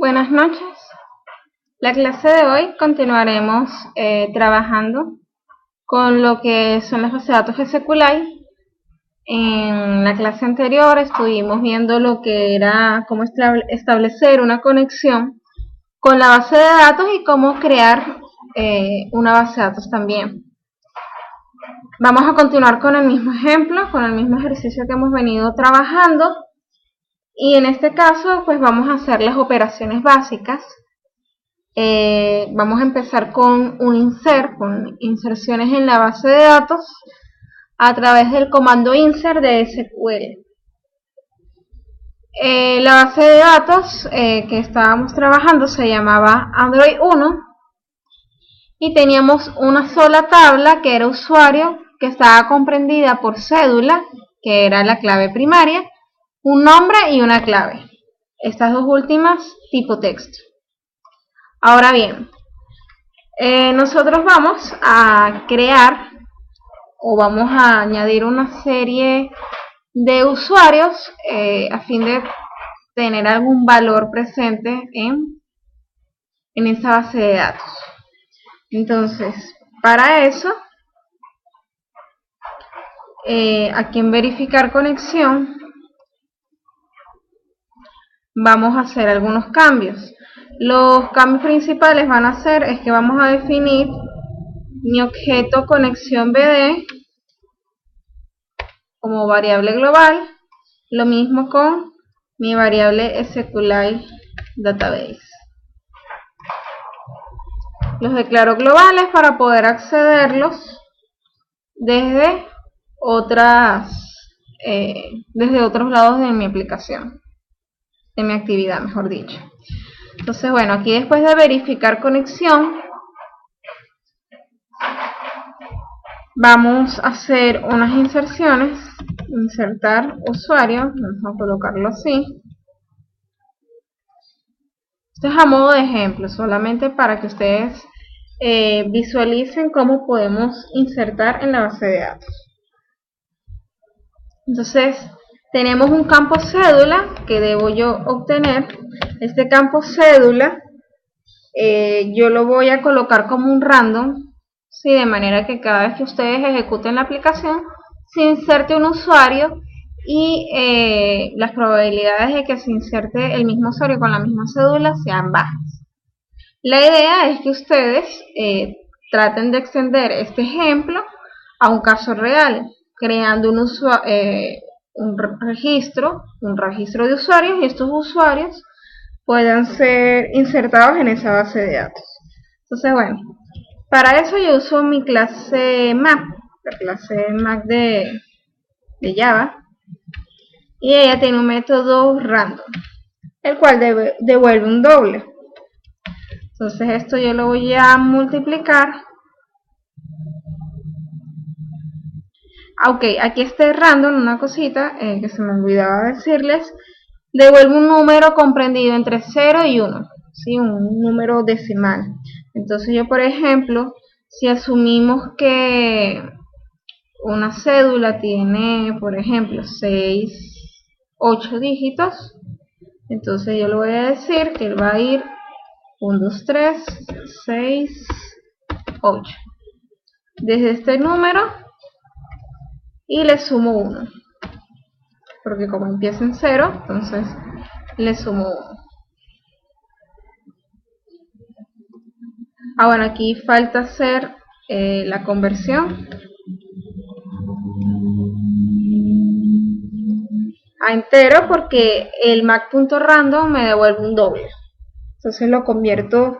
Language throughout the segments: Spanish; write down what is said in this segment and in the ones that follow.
Buenas noches. La clase de hoy continuaremos trabajando con lo que son las bases de datos SQLite. En la clase anterior estuvimos viendo lo que era cómo establecer una conexión con la base de datos y cómo crear una base de datos también. Vamos a continuar con el mismo ejemplo, con el mismo ejercicio que hemos venido trabajando. Y en este caso, pues vamos a hacer las operaciones básicas. Vamos a empezar con un insert, con inserciones en la base de datos a través del comando insert de SQL. La base de datos que estábamos trabajando se llamaba Android 1 y teníamos una sola tabla que era usuario, que estaba comprendida por cédula, que era la clave primaria, un nombre y una clave. Estas dos últimas tipo texto. Ahora bien, nosotros vamos a crear o vamos a añadir una serie de usuarios a fin de tener algún valor presente en esa base de datos. Entonces, para eso, aquí en verificar conexión, vamos a hacer algunos cambios. Los cambios principales van a ser es que vamos a definir mi objeto conexión BD como variable global, lo mismo con mi variable SQLite Database. Los declaro globales para poder accederlos desde otros lados de mi aplicación, de mi actividad, mejor dicho. Entonces, bueno, aquí después de verificar conexión, vamos a hacer unas inserciones. Insertar usuario, vamos a colocarlo así. Esto es a modo de ejemplo, solamente para que ustedes visualicen cómo podemos insertar en la base de datos. Entonces, tenemos un campo cédula que debo yo obtener. Este campo cédula yo lo voy a colocar como un random, ¿sí? De manera que cada vez que ustedes ejecuten la aplicación se inserte un usuario y las probabilidades de que se inserte el mismo usuario con la misma cédula sean bajas. La idea es que ustedes traten de extender este ejemplo a un caso real, creando un registro de usuarios, y estos usuarios puedan ser insertados en esa base de datos. Entonces, bueno, para eso yo uso mi clase map, la clase map de Java, y ella tiene un método random, el cual devuelve un doble. Entonces esto yo lo voy a multiplicar. Ok, aquí está random, una cosita que se me olvidaba decirles. Devuelve un número comprendido entre 0 y 1, ¿sí? Un número decimal. Entonces yo, por ejemplo, si asumimos que una cédula tiene, por ejemplo, 8 dígitos, entonces yo le voy a decir que él va a ir 1, 2, 3, 6, 8. Desde este número y le sumo 1. Porque como empieza en 0, entonces le sumo 1. Bueno, aquí falta hacer la conversión a entero, porque el mac.random me devuelve un doble. Entonces lo convierto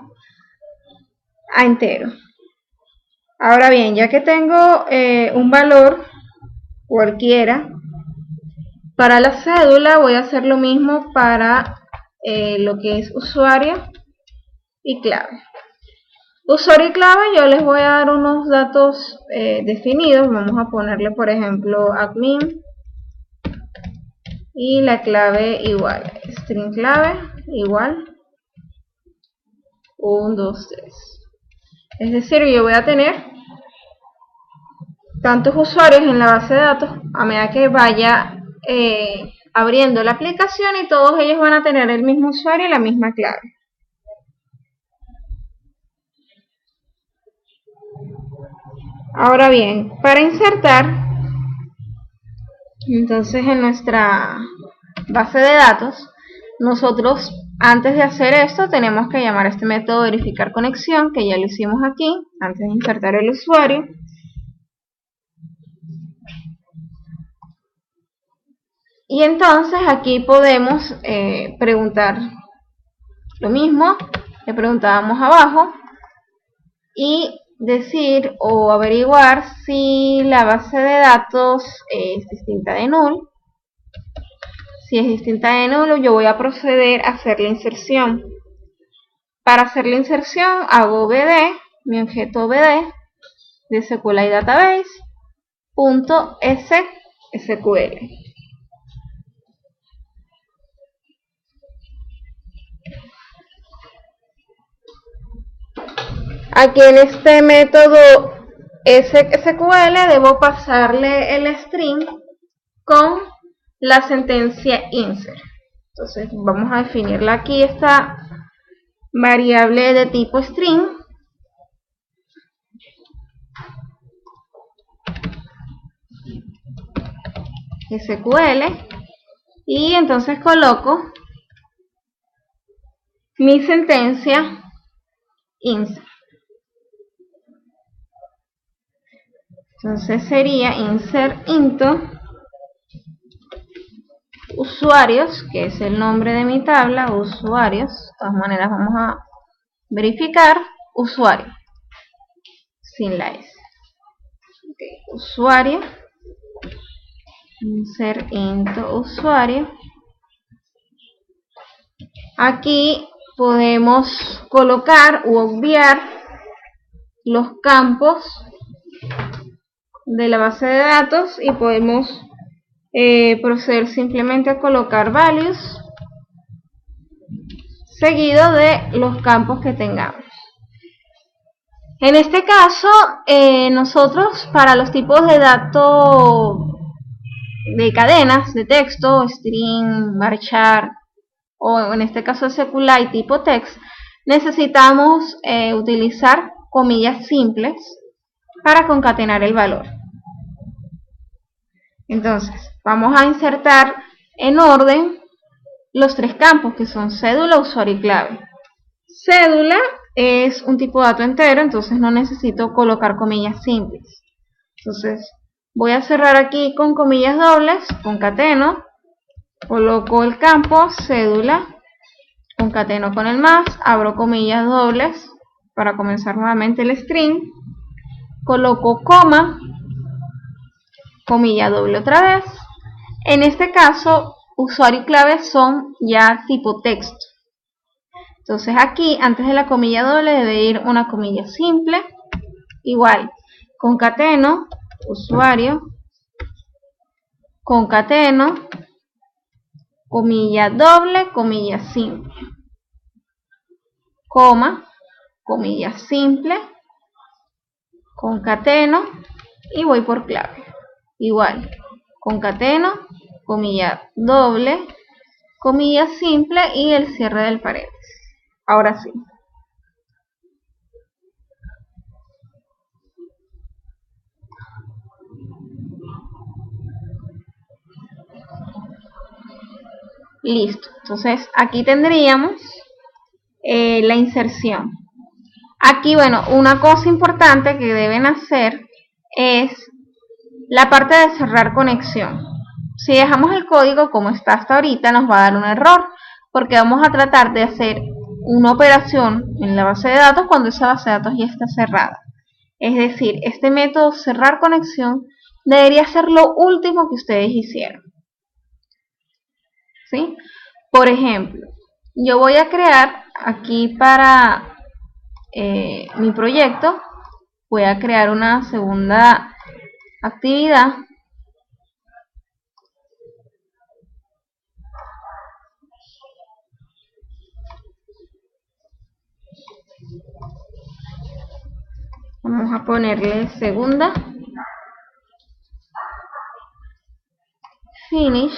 a entero. Ahora bien, ya que tengo un valor cualquiera, para la cédula voy a hacer lo mismo para lo que es usuario y clave. Usuario y clave yo les voy a dar unos datos definidos. Vamos a ponerle, por ejemplo, admin y la clave igual, string clave igual 1, 2, 3. Es decir, yo voy a tener tantos usuarios en la base de datos a medida que vaya abriendo la aplicación y todos ellos van a tener el mismo usuario y la misma clave. Ahora bien, para insertar, entonces en nuestra base de datos, nosotros antes de hacer esto tenemos que llamar a este método verificar conexión, que ya lo hicimos aquí, antes de insertar el usuario. Y entonces aquí podemos preguntar lo mismo que preguntábamos abajo y decir o averiguar si la base de datos es distinta de null. Si es distinta de null, yo voy a proceder a hacer la inserción. Para hacer la inserción hago bd, mi objeto bd de SQLite Database .sql. Aquí en este método SQL debo pasarle el string con la sentencia insert. Entonces vamos a definirla aquí, esta variable de tipo string. SQL, y entonces coloco mi sentencia insert. Entonces sería insert into usuarios, que es el nombre de mi tabla, usuarios. De todas maneras vamos a verificar usuario sin la S. Okay. Usuario, insert into usuario. Aquí podemos colocar u obviar los campos de la base de datos y podemos proceder simplemente a colocar values seguido de los campos que tengamos. En este caso, nosotros para los tipos de datos de cadenas de texto, string, varchar o en este caso SQLite tipo text, necesitamos utilizar comillas simples para concatenar el valor. Entonces, vamos a insertar en orden los tres campos que son cédula, usuario y clave. Cédula es un tipo de dato entero, entonces no necesito colocar comillas simples. Entonces, voy a cerrar aquí con comillas dobles, concateno, coloco el campo cédula, concateno con el más, abro comillas dobles para comenzar nuevamente el string, coloco coma, comilla doble otra vez. En este caso, usuario y clave son ya tipo texto. Entonces aquí, antes de la comilla doble, debe ir una comilla simple, igual, concateno, usuario, concateno, comilla doble, comilla simple, coma, comilla simple, concateno y voy por clave. Igual, concateno, comilla doble, comilla simple y el cierre del paréntesis. Ahora sí. Listo. Entonces aquí tendríamos la inserción. Aquí, bueno, una cosa importante que deben hacer es la parte de cerrar conexión. Si dejamos el código como está hasta ahorita, nos va a dar un error, porque vamos a tratar de hacer una operación en la base de datos cuando esa base de datos ya está cerrada. Es decir, este método cerrar conexión debería ser lo último que ustedes hicieron. ¿Sí? Por ejemplo, yo voy a crear aquí para mi proyecto, voy a crear una segunda actividad. Vamos a ponerle segunda, finish,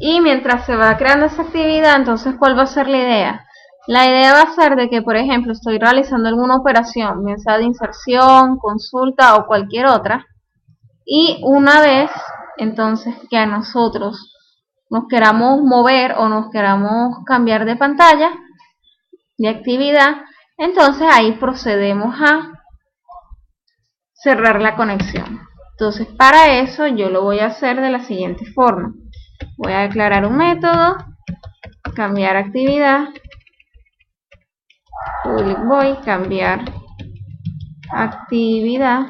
Y mientras se va creando esa actividad, entonces, ¿cuál va a ser la idea? La idea va a ser de que, por ejemplo, estoy realizando alguna operación, bien sea de inserción, consulta o cualquier otra, y una vez, entonces, que a nosotros nos queramos mover o nos queramos cambiar de pantalla, de actividad, entonces ahí procedemos a cerrar la conexión. Entonces, para eso yo lo voy a hacer de la siguiente forma. Voy a declarar un método, cambiar actividad, public void, cambiar actividad,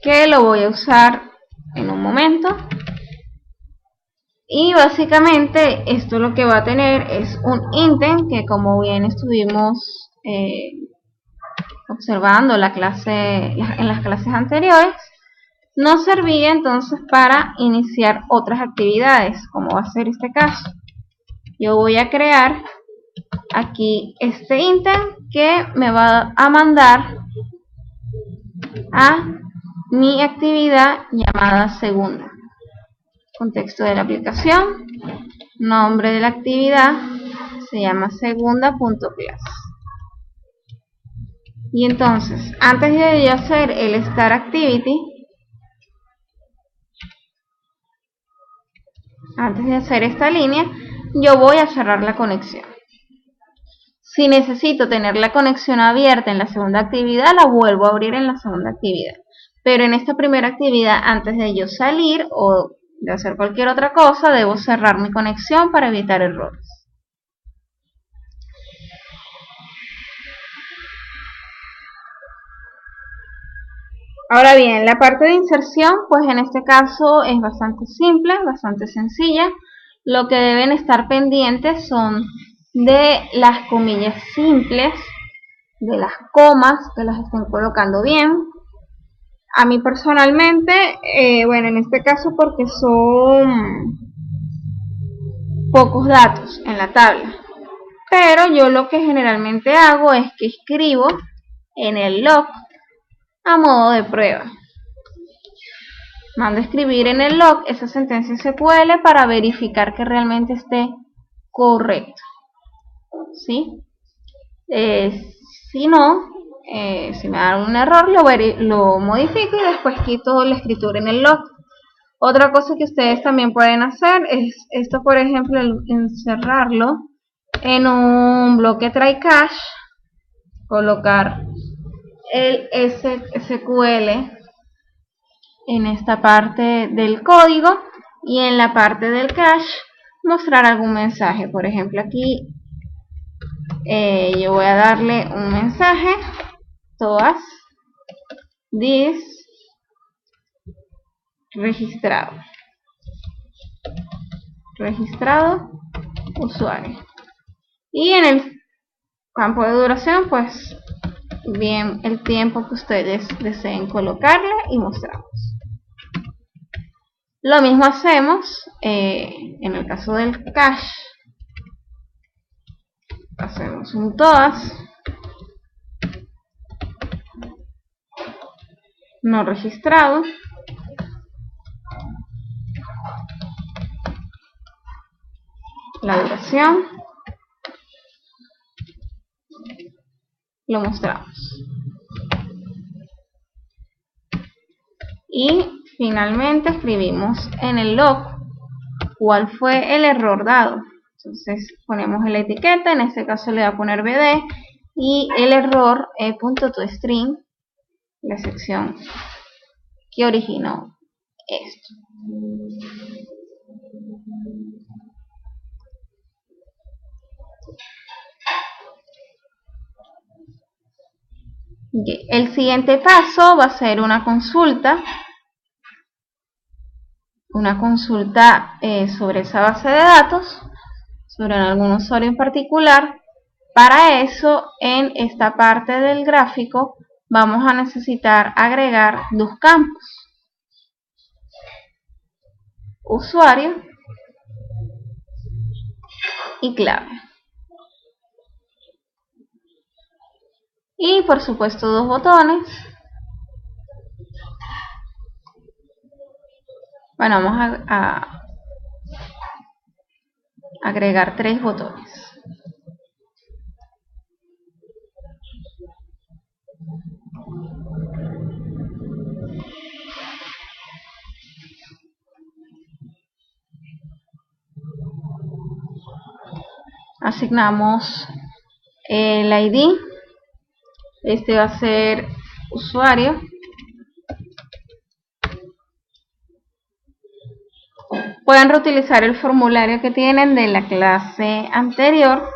que lo voy a usar en un momento. Y básicamente esto lo que va a tener es un intent que, como bien estuvimos observando en las clases anteriores, nos servía entonces para iniciar otras actividades, como va a ser este caso. Yo voy a crear aquí este intent que me va a mandar a mi actividad llamada segunda. Contexto de la aplicación, nombre de la actividad se llama segunda.class. Y entonces, antes de yo hacer el start activity, antes de hacer esta línea, yo voy a cerrar la conexión. Si necesito tener la conexión abierta en la segunda actividad, la vuelvo a abrir en la segunda actividad. Pero en esta primera actividad, antes de yo salir o de hacer cualquier otra cosa, debo cerrar mi conexión para evitar errores. Ahora bien, la parte de inserción, pues en este caso es bastante simple, bastante sencilla. Lo que deben estar pendientes son de las comillas simples, de las comas, que las estén colocando bien. A mí personalmente, bueno, en este caso porque son pocos datos en la tabla, pero yo lo que generalmente hago es que escribo en el log a modo de prueba. Mando a escribir en el log esa sentencia SQL para verificar que realmente esté correcto, ¿sí? Si no, si me da un error, lo modifico y después quito la escritura en el log. Otra cosa que ustedes también pueden hacer es esto, por ejemplo, encerrarlo en un bloque try cache, colocar el SQL en esta parte del código y en la parte del cache mostrar algún mensaje. Por ejemplo, aquí yo voy a darle un mensaje, todas this registrado usuario, y en el campo de duración pues bien el tiempo que ustedes deseen colocarle y mostramos. Lo mismo hacemos en el caso del cache. Hacemos un todas no registrado, la duración, lo mostramos. Y finalmente escribimos en el log cuál fue el error dado. Entonces ponemos en la etiqueta, en este caso le voy a poner bd, y el error .toString, la sección que originó esto. Okay. El siguiente paso va a ser una consulta sobre esa base de datos, sobre algún usuario en particular. Para eso, en esta parte del gráfico vamos a necesitar agregar dos campos: usuario y clave. Y por supuesto dos botones. Bueno, vamos a agregar 3 botones. Asignamos el ID. Este va a ser usuario. Pueden reutilizar el formulario que tienen de la clase anterior.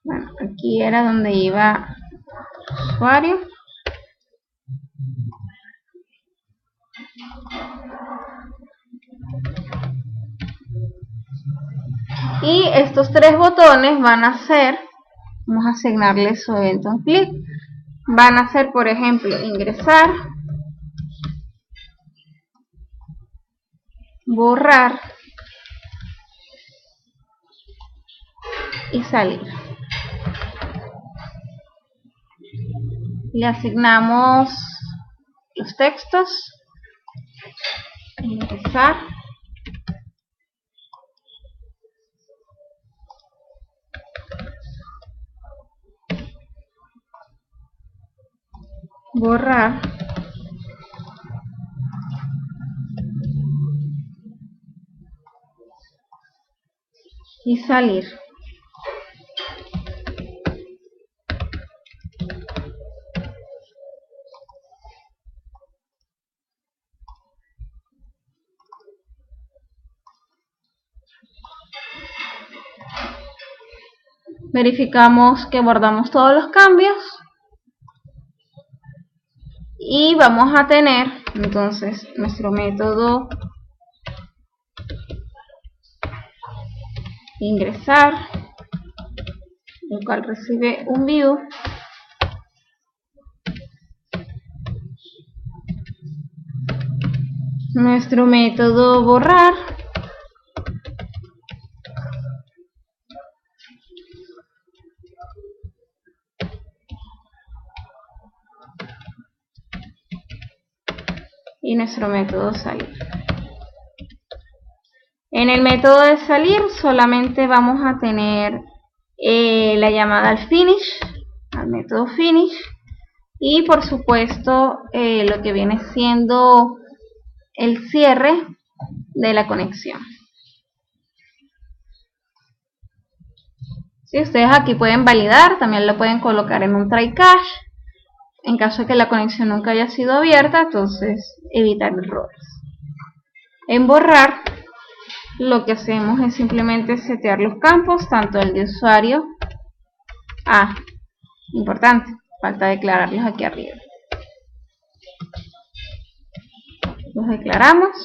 Bueno, aquí era donde iba usuario. Y estos 3 botones van a ser, vamos a asignarle su evento en clic. Van a ser, por ejemplo, ingresar, borrar y salir. Le asignamos los textos, ingresar, borrar y salir. Verificamos que guardamos todos los cambios y vamos a tener entonces nuestro método ingresar, el cual recibe un view, nuestro método borrar, y nuestro método salir. En el método de salir solamente vamos a tener la llamada al finish, al método finish, y por supuesto lo que viene siendo el cierre de la conexión. Si ustedes aquí pueden validar, también lo pueden colocar en un try catch. En caso de que la conexión nunca haya sido abierta, entonces evitar errores. En borrar, lo que hacemos es simplemente setear los campos, tanto el de usuario. Importante, falta declararlos aquí arriba. Los declaramos,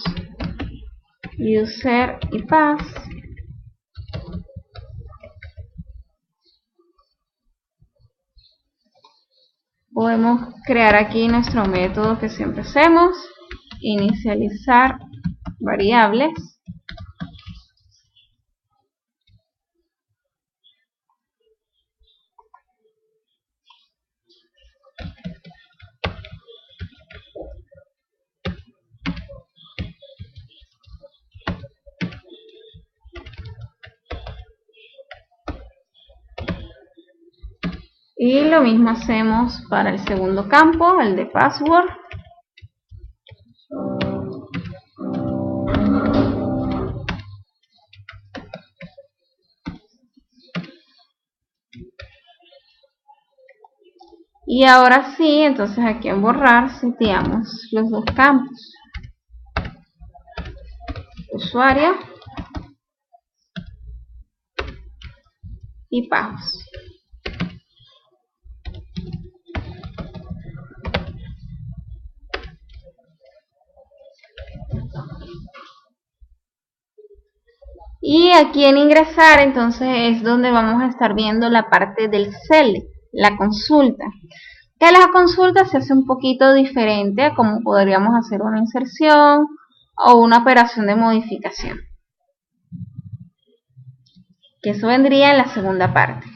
user y pass. Podemos crear aquí nuestro método que siempre hacemos, inicializar variables. Y lo mismo hacemos para el segundo campo, el de password. Y ahora sí, entonces aquí en borrar seteamos los 2 campos. Usuario y pasos. Y aquí en ingresar entonces es donde vamos a estar viendo la parte del select, la consulta. Que la consulta se hace un poquito diferente a cómo podríamos hacer una inserción o una operación de modificación. Que eso vendría en la segunda parte.